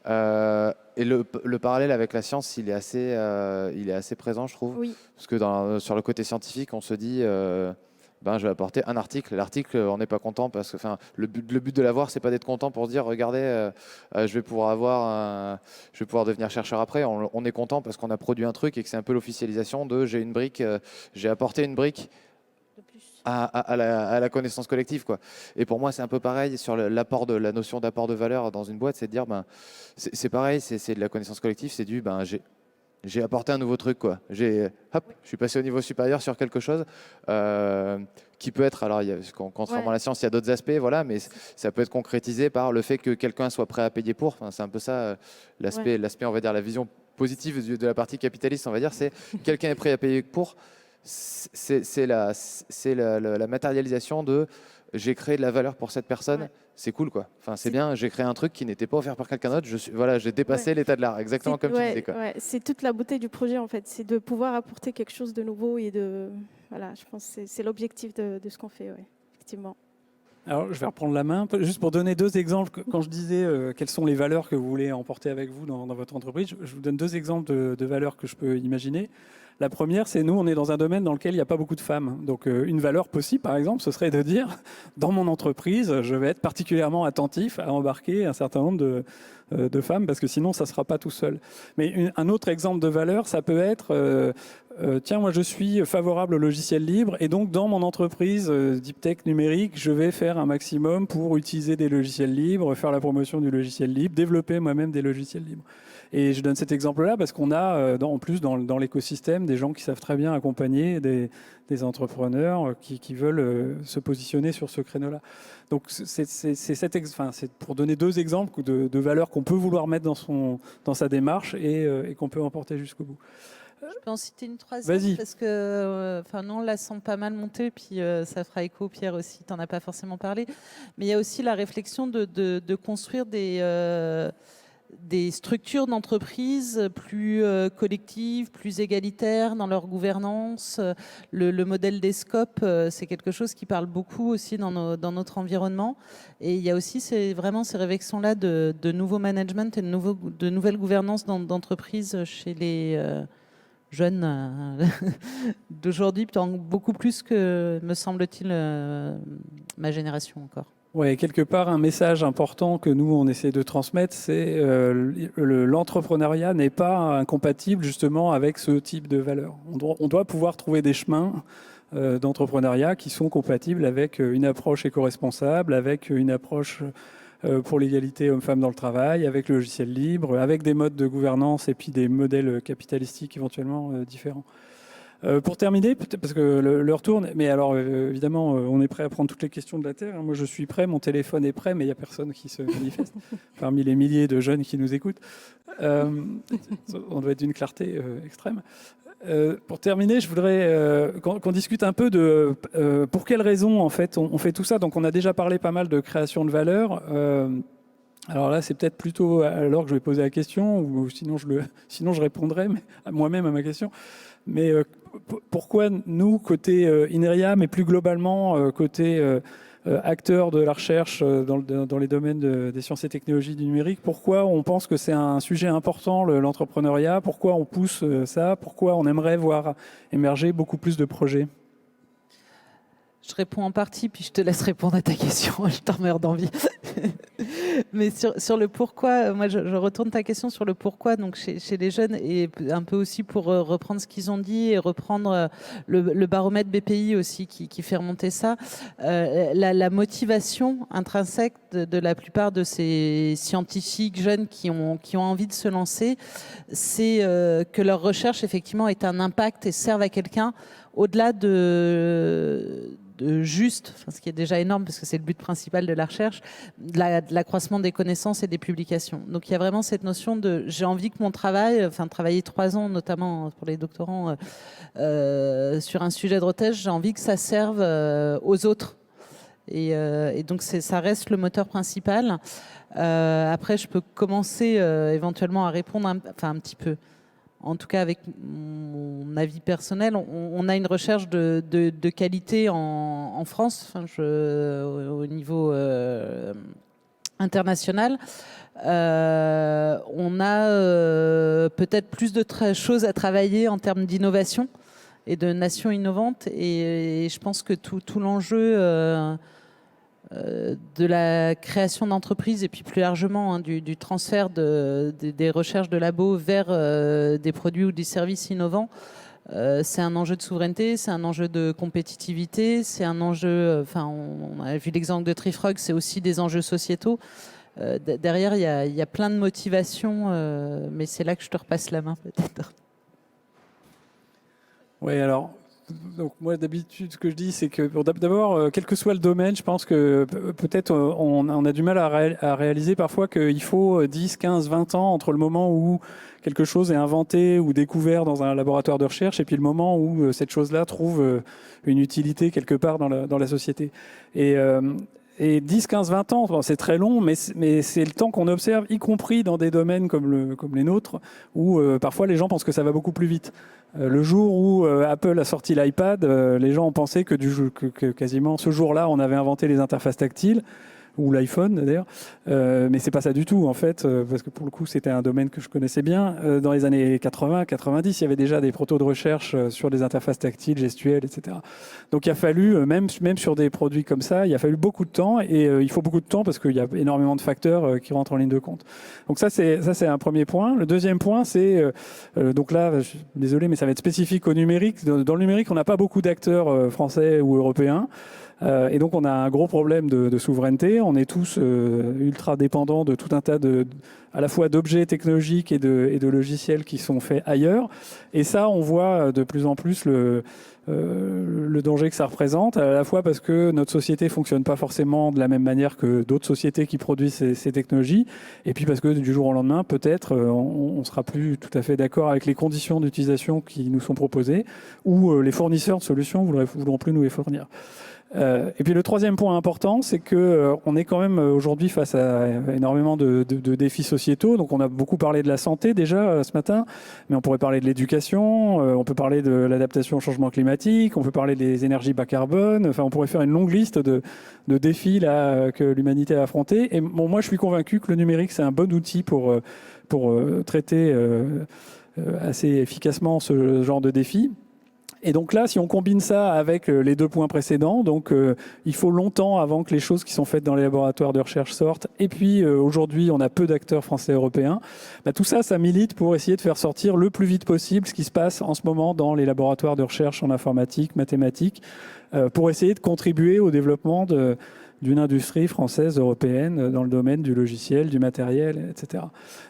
Et le parallèle avec la science, il est assez présent, je trouve. Oui. Parce que sur le côté scientifique, on se dit... je vais apporter un article. L'article, on n'est pas content parce que, le but de l'avoir, c'est pas d'être content pour se dire, regardez, je vais pouvoir devenir chercheur après. On est content parce qu'on a produit un truc et que c'est un peu l'officialisation de j'ai apporté une brique à la connaissance collective, quoi. Et pour moi, c'est un peu pareil sur la notion d'apport de valeur dans une boîte, c'est de dire, c'est pareil, c'est de la connaissance collective, c'est j'ai apporté un nouveau truc, quoi. Je suis passé au niveau supérieur sur quelque chose qui peut être, alors contrairement à la science, il y a d'autres aspects, voilà, mais ça peut être concrétisé par le fait que quelqu'un soit prêt à payer pour. C'est un peu ça l'aspect, on va dire, la vision positive de la partie capitaliste, on va dire, c'est quelqu'un est prêt à payer pour. C'est la matérialisation de j'ai créé de la valeur pour cette personne. Ouais. C'est cool, quoi. C'est bien, j'ai créé un truc qui n'était pas offert par quelqu'un d'autre. J'ai dépassé l'état de l'art, exactement comme tu disais, quoi. C'est toute la beauté du projet, en fait. C'est de pouvoir apporter quelque chose de nouveau et je pense que c'est l'objectif de ce qu'on fait, effectivement. Alors, je vais reprendre la main, juste pour donner deux exemples. Quand je disais quelles sont les valeurs que vous voulez emporter avec vous dans votre entreprise, je vous donne deux exemples de valeurs que je peux imaginer. La première, c'est nous, on est dans un domaine dans lequel il n'y a pas beaucoup de femmes. Donc, une valeur possible, par exemple, ce serait de dire, dans mon entreprise, je vais être particulièrement attentif à embarquer un certain nombre de femmes, parce que sinon, ça ne sera pas tout seul. Mais un autre exemple de valeur, ça peut être... tiens, moi je suis favorable au logiciel libre et donc dans mon entreprise Deep Tech numérique, je vais faire un maximum pour utiliser des logiciels libres, faire la promotion du logiciel libre, développer moi-même des logiciels libres. Et je donne cet exemple-là parce qu'on a en plus dans l'écosystème des gens qui savent très bien accompagner des entrepreneurs qui veulent se positionner sur ce créneau-là. Donc c'est pour donner deux exemples de valeurs qu'on peut vouloir mettre dans sa démarche et qu'on peut emporter jusqu'au bout. Je peux en citer une troisième parce que on la sent pas mal monter, puis ça fera écho, Pierre aussi, tu n'en as pas forcément parlé. Mais il y a aussi la réflexion de construire des structures d'entreprise plus collectives, plus égalitaires dans leur gouvernance. Le modèle des scopes, c'est quelque chose qui parle beaucoup aussi dans notre environnement. Et il y a aussi vraiment ces réflexions-là de nouveau management et de nouvelle gouvernance d'entreprise chez les jeunes d'aujourd'hui, beaucoup plus que, me semble-t-il, ma génération encore. Oui, quelque part, un message important que nous, on essaie de transmettre, c'est l'entrepreneuriat n'est pas incompatible justement avec ce type de valeurs. On doit pouvoir trouver des chemins d'entrepreneuriat qui sont compatibles avec une approche éco-responsable, avec une approche pour l'égalité hommes-femmes dans le travail, avec le logiciel libre, avec des modes de gouvernance et puis des modèles capitalistiques éventuellement différents. Pour terminer, parce que l'heure tourne, mais alors évidemment, on est prêt à prendre toutes les questions de la Terre. Moi, je suis prêt, mon téléphone est prêt, mais il n'y a personne qui se manifeste parmi les milliers de jeunes qui nous écoutent. On doit être d'une clarté extrême. Pour terminer, je voudrais qu'on discute un peu de pour quelles raisons en fait on fait tout ça. Donc, on a déjà parlé pas mal de création de valeur. Alors là, c'est peut-être plutôt alors que je vais poser la question, ou sinon je répondrai moi-même à ma question. Mais pourquoi nous, côté INRIA, mais plus globalement côté acteurs de la recherche dans les domaines des sciences et technologies du numérique, pourquoi on pense que c'est un sujet important, l'entrepreneuriat? Pourquoi on pousse ça? Pourquoi on aimerait voir émerger beaucoup plus de projets? Je réponds en partie, puis je te laisse répondre à ta question. Je t'en meurs d'envie. Mais sur le pourquoi, moi je retourne ta question sur le pourquoi donc chez les jeunes, et un peu aussi pour reprendre ce qu'ils ont dit et reprendre le baromètre BPI aussi qui fait remonter ça. La motivation intrinsèque de la plupart de ces scientifiques jeunes qui ont envie de se lancer, c'est que leur recherche effectivement ait un impact et serve à quelqu'un au-delà de juste, ce qui est déjà énorme parce que c'est le but principal de la recherche, de l'accroissement des connaissances et des publications. Donc il y a vraiment cette notion de j'ai envie que mon travail, travailler 3 ans notamment pour les doctorants sur un sujet de recherche, j'ai envie que ça serve aux autres. Et donc ça reste le moteur principal. Après je peux commencer éventuellement à répondre un petit peu. En tout cas, avec mon avis personnel, on a une recherche de qualité en France, au niveau international. On a peut-être plus de choses à travailler en termes d'innovation et de nations innovantes. Et je pense que tout l'enjeu de la création d'entreprises et puis plus largement du transfert des recherches de labos vers des produits ou des services innovants, c'est un enjeu de souveraineté, c'est un enjeu de compétitivité, c'est un enjeu, on a vu l'exemple de Trifrog, c'est aussi des enjeux sociétaux. Derrière, il y a plein de motivations, mais c'est là que je te repasse la main peut-être. Oui, alors... Donc moi d'habitude ce que je dis c'est que d'abord quel que soit le domaine, je pense que peut-être on a du mal à réaliser parfois qu'il faut 10, 15, 20 ans entre le moment où quelque chose est inventé ou découvert dans un laboratoire de recherche et puis le moment où cette chose-là trouve une utilité quelque part dans la société. Et 10, 15, 20 ans, c'est très long, mais c'est le temps qu'on observe, y compris dans des domaines comme les nôtres, où parfois les gens pensent que ça va beaucoup plus vite. Le jour où Apple a sorti l'iPad, les gens ont pensé que quasiment ce jour-là, on avait inventé les interfaces tactiles, ou l'iPhone d'ailleurs, mais c'est pas ça du tout en fait, parce que pour le coup c'était un domaine que je connaissais bien. Dans les années 80-90, il y avait déjà des protos de recherche sur des interfaces tactiles, gestuelles, etc. Donc il a fallu, même sur des produits comme ça, il a fallu beaucoup de temps, et il faut beaucoup de temps parce qu'il y a énormément de facteurs qui rentrent en ligne de compte. Donc ça c'est un premier point. Le deuxième point c'est, donc là, je suis désolé, mais ça va être spécifique au numérique. Dans le numérique, on n'a pas beaucoup d'acteurs français ou européens. Et donc on a un gros problème de souveraineté. On est tous ultra dépendants de tout un tas à la fois d'objets technologiques et de logiciels qui sont faits ailleurs. Et ça, on voit de plus en plus le danger que ça représente, à la fois parce que notre société fonctionne pas forcément de la même manière que d'autres sociétés qui produisent ces technologies, et puis parce que du jour au lendemain, peut-être, on sera plus tout à fait d'accord avec les conditions d'utilisation qui nous sont proposées, ou les fournisseurs de solutions voudront plus nous les fournir. Et puis le troisième point important, c'est que on est quand même aujourd'hui face à énormément de défis sociétaux. Donc on a beaucoup parlé de la santé déjà ce matin, mais on pourrait parler de l'éducation, on peut parler de l'adaptation au changement climatique, on peut parler des énergies bas carbone. Enfin, on pourrait faire une longue liste de défis là que l'humanité a affrontés. Et bon, moi, je suis convaincu que le numérique c'est un bon outil pour traiter assez efficacement ce genre de défis. Et donc là, si on combine ça avec les 2 points précédents, donc il faut longtemps avant que les choses qui sont faites dans les laboratoires de recherche sortent. Et puis aujourd'hui, on a peu d'acteurs français et européens. Bah, tout ça, ça milite pour essayer de faire sortir le plus vite possible ce qui se passe en ce moment dans les laboratoires de recherche en informatique, mathématiques, pour essayer de contribuer au développement d'une industrie française, européenne, dans le domaine du logiciel, du matériel, etc.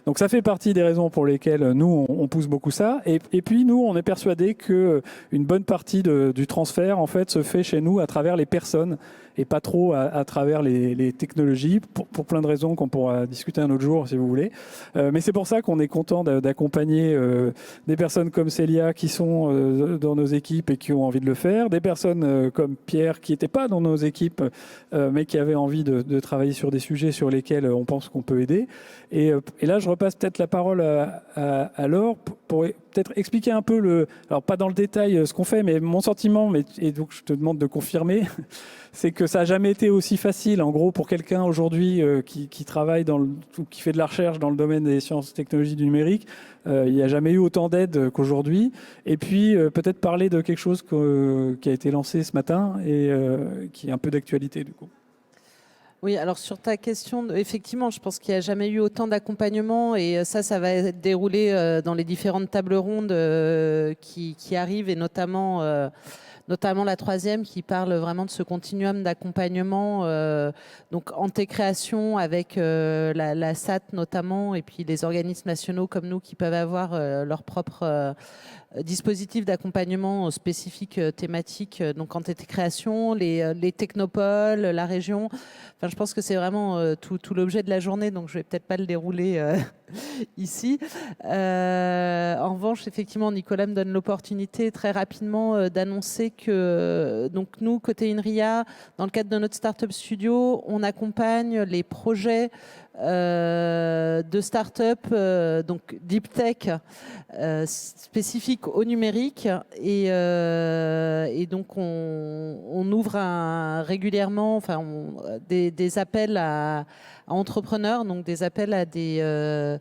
Donc ça fait partie des raisons pour lesquelles nous, on pousse beaucoup ça. Et puis nous, on est persuadés qu'une bonne partie du transfert, en fait, se fait chez nous à travers les personnes et pas trop à travers les technologies, pour plein de raisons qu'on pourra discuter un autre jour, si vous voulez. Mais c'est pour ça qu'on est content d'accompagner des personnes comme Célia qui sont dans nos équipes et qui ont envie de le faire, des personnes comme Pierre qui n'étaient pas dans nos équipes, mais qui avaient envie de travailler sur des sujets sur lesquels on pense qu'on peut aider. Et là, je repasse peut-être la parole à Laure pour peut-être expliquer un peu, alors pas dans le détail ce qu'on fait, mais mon sentiment, et donc je te demande de confirmer, c'est que ça n'a jamais été aussi facile, en gros, pour quelqu'un aujourd'hui qui travaille ou qui fait de la recherche dans le domaine des sciences et technologies du numérique. Il n'y a jamais eu autant d'aide qu'aujourd'hui. Et puis, peut-être parler de quelque chose qui a été lancé ce matin et qui est un peu d'actualité, du coup. Oui, alors sur ta question, effectivement, je pense qu'il n'y a jamais eu autant d'accompagnement et ça va être déroulé dans les différentes tables rondes qui arrivent et notamment la 3e qui parle vraiment de ce continuum d'accompagnement, donc anté-création avec la SAT notamment et puis les organismes nationaux comme nous qui peuvent avoir leur propre dispositifs d'accompagnement spécifiques thématiques, donc en création, les technopoles, la région. Enfin, je pense que c'est vraiment tout l'objet de la journée, donc je vais peut-être pas le dérouler ici. En revanche, effectivement, Nicolas me donne l'opportunité très rapidement d'annoncer que donc nous, côté INRIA, dans le cadre de notre Startup Studio, on accompagne les projets de start-up, donc deep tech, spécifiques au numérique. Et donc, on ouvre régulièrement des appels à entrepreneurs, donc des appels à des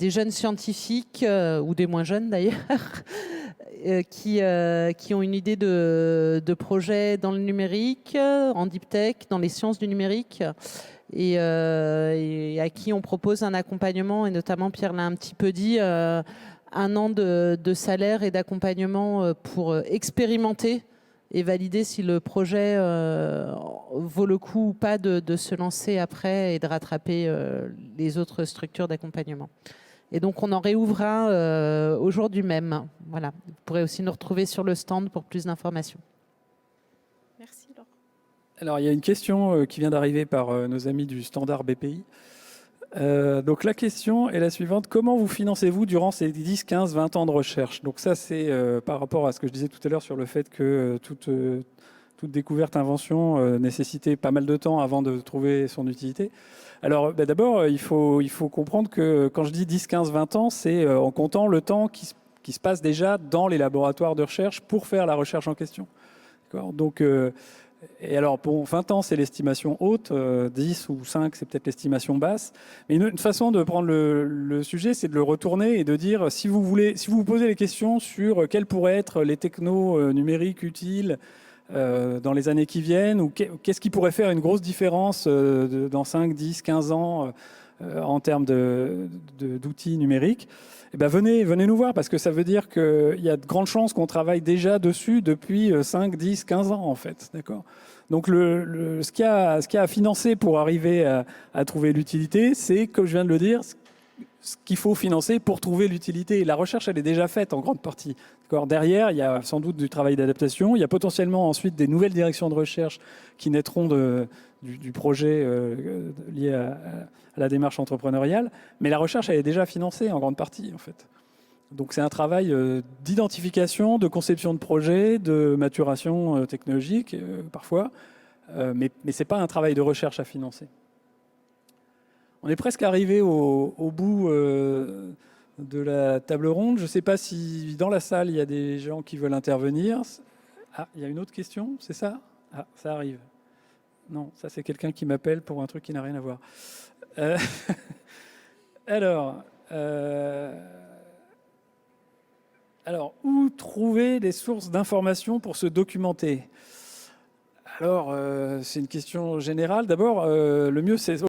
jeunes scientifiques, ou des moins jeunes d'ailleurs, qui ont une idée de projet dans le numérique, en deep tech, dans les sciences du numérique. Et à qui on propose un accompagnement, et notamment Pierre l'a un petit peu dit, 1 an de salaire et d'accompagnement pour expérimenter et valider si le projet vaut le coup ou pas de se lancer après et de rattraper les autres structures d'accompagnement. Et donc on en réouvrira aujourd'hui même. Voilà. Vous pourrez aussi nous retrouver sur le stand pour plus d'informations. Merci Laure. Alors, il y a une question qui vient d'arriver par nos amis du Standard BPI. Donc, la question est la suivante. Comment vous financez-vous durant ces 10, 15, 20 ans de recherche? Donc ça, c'est par rapport à ce que je disais tout à l'heure sur le fait que toute découverte, invention nécessitait pas mal de temps avant de trouver son utilité. Alors, d'abord, il faut comprendre que quand je dis 10, 15, 20 ans, c'est en comptant le temps qui se passe déjà dans les laboratoires de recherche pour faire la recherche en question. D'accord ? Donc, et alors, bon, 20 ans, c'est l'estimation haute, 10 ou 5, c'est peut-être l'estimation basse. Mais une façon de prendre le sujet, c'est de le retourner et de dire, si vous vous posez les questions sur quels pourraient être les technos numériques utiles dans les années qui viennent, ou qu'est-ce qui pourrait faire une grosse différence dans 5, 10, 15 ans en termes d'outils numériques, eh ben venez nous voir, parce que ça veut dire qu'il y a de grandes chances qu'on travaille déjà dessus depuis 5, 10, 15 ans en fait. D'accord ? Donc ce qu'il y a à financer pour arriver à trouver l'utilité, c'est, comme je viens de le dire, ce qu'il faut financer pour trouver l'utilité. La recherche, elle est déjà faite en grande partie. Derrière, il y a sans doute du travail d'adaptation. Il y a potentiellement ensuite des nouvelles directions de recherche qui naîtront du projet lié à la démarche entrepreneuriale. Mais la recherche, elle est déjà financée en grande partie, en fait. Donc c'est un travail d'identification, de conception de projet, de maturation technologique parfois, mais ce n'est pas un travail de recherche à financer. On est presque arrivé au bout de la table ronde. Je ne sais pas si dans la salle il y a des gens qui veulent intervenir. Ah, il y a une autre question, c'est ça? Ah, ça arrive. Non, ça c'est quelqu'un qui m'appelle pour un truc qui n'a rien à voir. Alors, où trouver des sources d'informations pour se documenter? Alors, c'est une question générale. D'abord,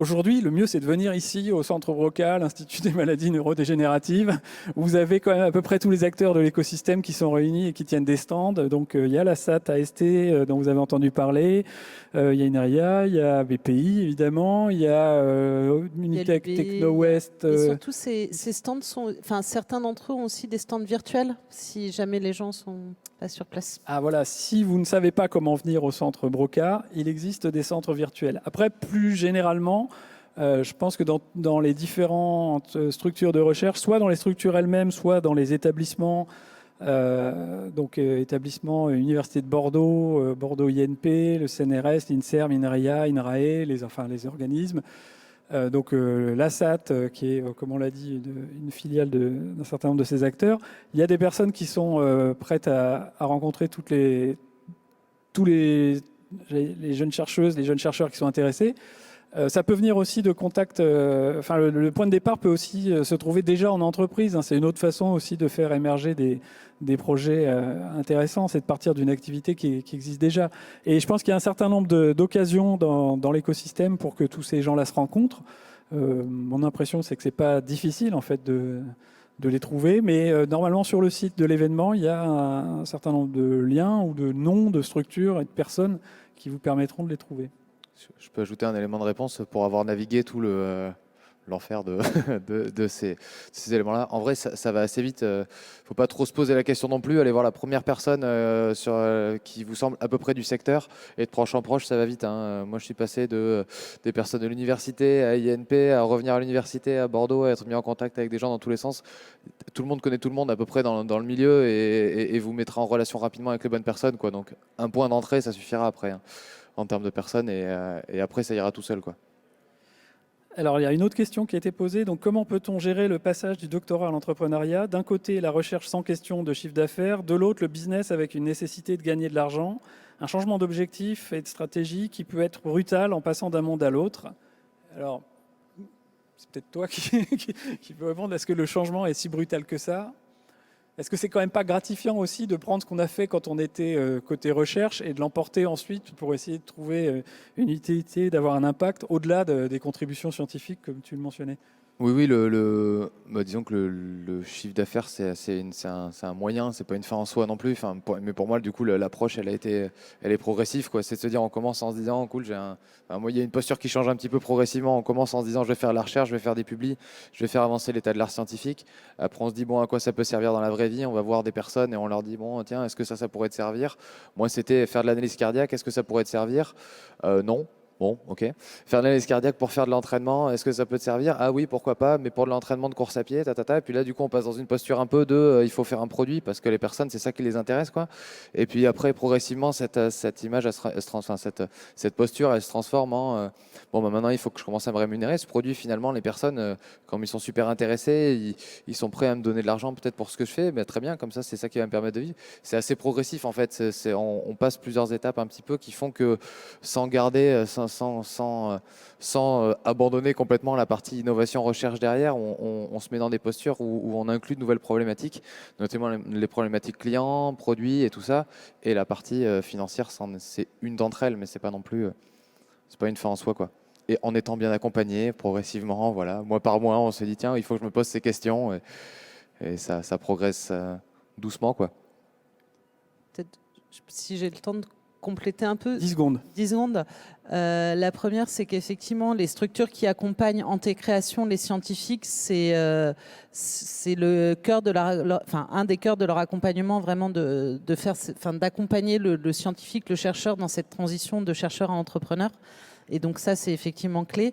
aujourd'hui, le mieux, c'est de venir ici au Centre Broca, l'Institut des maladies neurodégénératives. Vous avez quand même à peu près tous les acteurs de l'écosystème qui sont réunis et qui tiennent des stands. Donc, il y a la SAT AST dont vous avez entendu parler. Il y a INRIA, il y a BPI, évidemment. Il y a Unitech, TechnoWest. Et surtout, ces stands certains d'entre eux ont aussi des stands virtuels, si jamais les gens sont pas sur place. Ah voilà, si vous ne savez pas comment venir au Centre Broca, il existe des centres virtuels. Après, plus généralement, je pense que dans les différentes structures de recherche, soit dans les structures elles-mêmes, soit dans les établissements, établissements Université de Bordeaux, Bordeaux INP, le CNRS, l'INSERM, INRIA, INRAE, les organismes. L'ASAT, qui est, comme on l'a dit, une filiale d'un certain nombre de ces acteurs. Il y a des personnes qui sont prêtes à rencontrer tous les jeunes chercheuses, les jeunes chercheurs qui sont intéressés. Ça peut venir aussi de contacts. Le point de départ peut aussi se trouver déjà en entreprise. Hein. C'est une autre façon aussi de faire émerger des projets intéressants, c'est de partir d'une activité qui existe déjà. Et je pense qu'il y a un certain nombre d'occasions dans l'écosystème pour que tous ces gens-là se rencontrent. Mon impression, c'est que c'est pas difficile en fait de les trouver, mais normalement sur le site de l'événement, il y a un certain nombre de liens ou de noms de structures et de personnes qui vous permettront de les trouver. Je peux ajouter un élément de réponse pour avoir navigué tout l'enfer de ces éléments-là. En vrai, ça va assez vite. Faut pas trop se poser la question non plus. Allez voir la première personne qui vous semble à peu près du secteur. Et de proche en proche, ça va vite. Hein. Moi, je suis passé des personnes de l'université à INP, à revenir à l'université à Bordeaux, à être mis en contact avec des gens dans tous les sens. Tout le monde connaît tout le monde à peu près dans le milieu et vous mettra en relation rapidement avec les bonnes personnes, quoi. Donc, un point d'entrée, ça suffira après. Hein, en termes de personnes, et après, ça ira tout seul, quoi. Alors, il y a une autre question qui a été posée. Donc, comment peut-on gérer le passage du doctorat à l'entrepreneuriat? D'un côté, la recherche sans question de chiffre d'affaires, de l'autre, le business avec une nécessité de gagner de l'argent, un changement d'objectif et de stratégie qui peut être brutal en passant d'un monde à l'autre. Alors, c'est peut-être toi qui peux répondre. Est-ce que le changement est si brutal que ça? Est-ce que c'est quand même pas gratifiant aussi de prendre ce qu'on a fait quand on était côté recherche et de l'emporter ensuite pour essayer de trouver une utilité, d'avoir un impact au-delà des contributions scientifiques comme tu le mentionnais? Oui, disons que le chiffre d'affaires, c'est un moyen, c'est pas une fin en soi non plus. Mais pour moi, du coup, l'approche, elle est progressive, quoi. C'est de se dire, on commence en se disant, cool, moi, il y a une posture qui change un petit peu progressivement. On commence en se disant, je vais faire de la recherche, je vais faire des publis, je vais faire avancer l'état de l'art scientifique. Après, on se dit, bon, à quoi ça peut servir dans la vraie vie? On va voir des personnes et on leur dit, bon, tiens, est-ce que ça pourrait te servir? Moi, c'était faire de l'analyse cardiaque, est-ce que ça pourrait te servir? Non. Bon, ok. Faire de l'analyse cardiaque pour faire de l'entraînement, est-ce que ça peut te servir? Ah oui, pourquoi pas, mais pour de l'entraînement de course à pied, Et puis là, du coup, on passe dans une posture un peu de il faut faire un produit parce que les personnes, c'est ça qui les intéresse, quoi. Et puis après, progressivement, cette image, cette posture, elle se transforme en maintenant, il faut que je commence à me rémunérer. Ce produit, finalement, les personnes, quand ils sont super intéressés, ils sont prêts à me donner de l'argent peut-être pour ce que je fais. Mais très bien, comme ça, c'est ça qui va me permettre de vivre. C'est assez progressif, en fait. On passe plusieurs étapes un petit peu qui font que sans garder, sans abandonner complètement la partie innovation-recherche derrière, on se met dans des postures où on inclut de nouvelles problématiques, notamment les problématiques clients, produits et tout ça. Et la partie financière, c'est une d'entre elles, mais c'est pas non plus, c'est pas une fin en soi, quoi. Et en étant bien accompagné, progressivement, voilà, mois par mois, on se dit tiens, il faut que je me pose ces questions, et ça progresse doucement, quoi. Peut-être, si j'ai le temps de compléter un peu. 10 secondes. 10 secondes. La première, c'est qu'effectivement, les structures qui accompagnent Antécréation les scientifiques, c'est le cœur de un des cœurs de leur accompagnement, vraiment d'accompagner le scientifique, le chercheur dans cette transition de chercheur à entrepreneur. Et donc ça, c'est effectivement clé.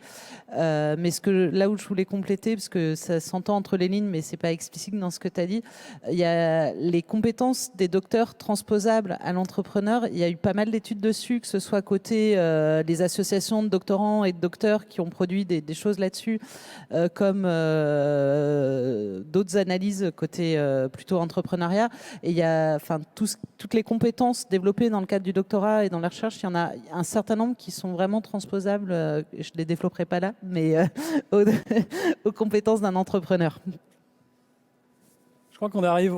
Mais là où je voulais compléter, parce que ça s'entend entre les lignes, mais c'est pas explicite dans ce que tu as dit, il y a les compétences des docteurs transposables à l'entrepreneur. Il y a eu pas mal d'études dessus, que ce soit côté des associations de doctorants et de docteurs qui ont produit des choses là-dessus, comme d'autres analyses côté plutôt entrepreneuriat. Et il y a toutes les compétences développées dans le cadre du doctorat et dans la recherche, il y en a un certain nombre qui sont vraiment transposables, je ne les développerai pas là, mais aux compétences d'un entrepreneur. Je crois qu'on arrive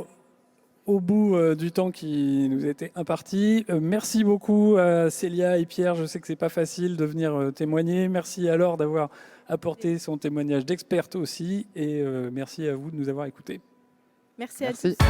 au bout du temps qui nous a été imparti. Merci beaucoup à Célia et Pierre. Je sais que ce n'est pas facile de venir témoigner. Merci à Laure d'avoir apporté son témoignage d'experte aussi. Et merci à vous de nous avoir écoutés. Merci à Merci. tous.